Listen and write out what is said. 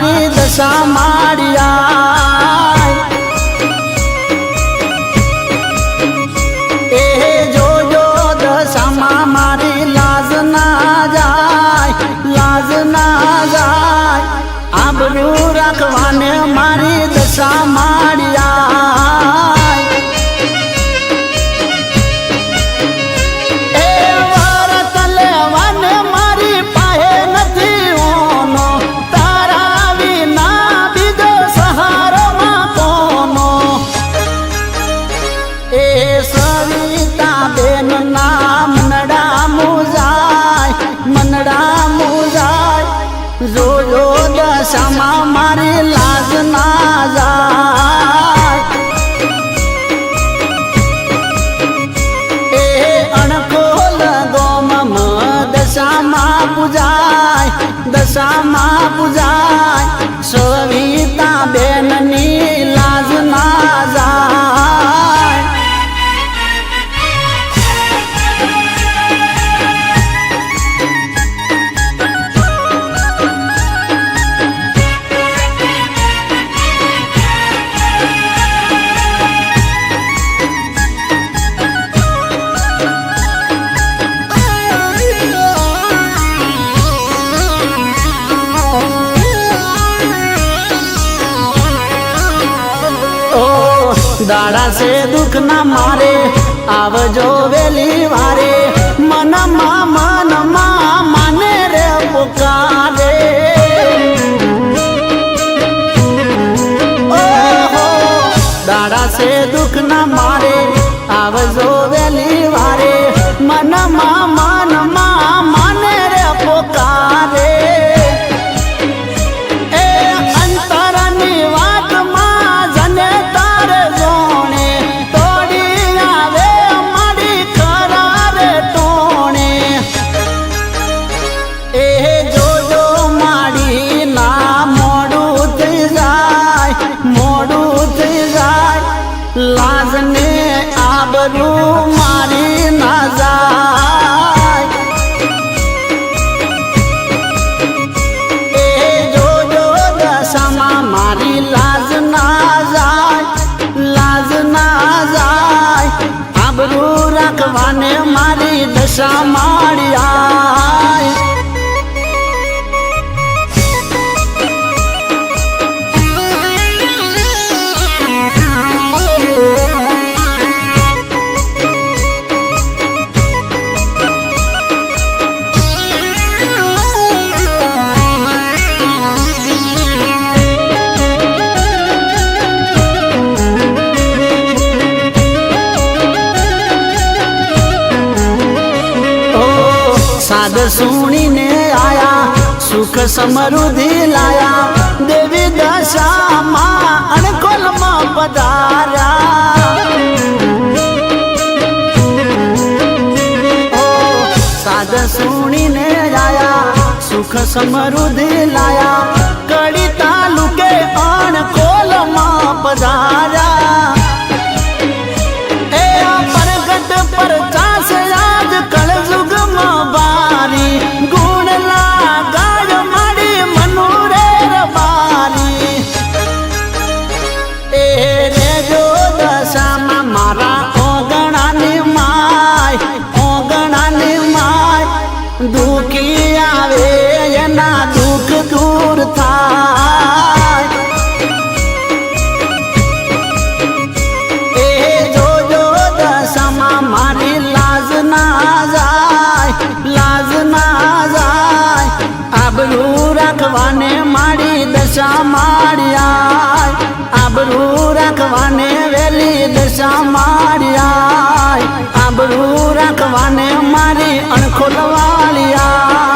મારી દશા માળિયા એ જોજો દશામાં મારી લાજ ના જાય આબરૂ રાખવાને મારી દશા માળિયા જોજો દશામાં મારી લાજ ના જાય એ અણખોલ ગોમમ દશામાં પૂજાય સવિતા બેનની લાજ ના જાય દાડા છે દુઃખ ના મારે આવજો વેલી વારે મનમાં માને રે પુકારે ઓહો દાડા છે દુઃખ ના મારે આવજો વેલી વારે મનમાં માને રે પુકારે લાજને આબરૂ મારી ના જાય એ જોજો દશામાં મારી લાજ ના જાય આબરૂ રાખવાને મારી દશા માળિયા સાદ સુણીને આયા સુખ સમૃદ્ધિ લાયા દેવી દશામાં અણકોલમાં પધાર્યા સાદ સુણીને આયા સુખ સમૃદ્ધિ લાયા કડી તાલુકે અણકોલમાં પધાર્યા એ પરગટ પર ચાસ યાદ કળજુગમાં બારી ગુણ લાગાડ માડી મનુરે રબારી એ રેજો દશામાં મારા ઓગણાની માય દુખી આવે એના દુઃખ દૂર થાય એ જોજો દશામાં મારી લાજ ના જાય આબરૂ રાખવાને મારી દશા માળિયા આબરૂ રાખવાને વેલી દશા માળિયા આબરૂ રાખવાને મારી અણખોલ વાળિયા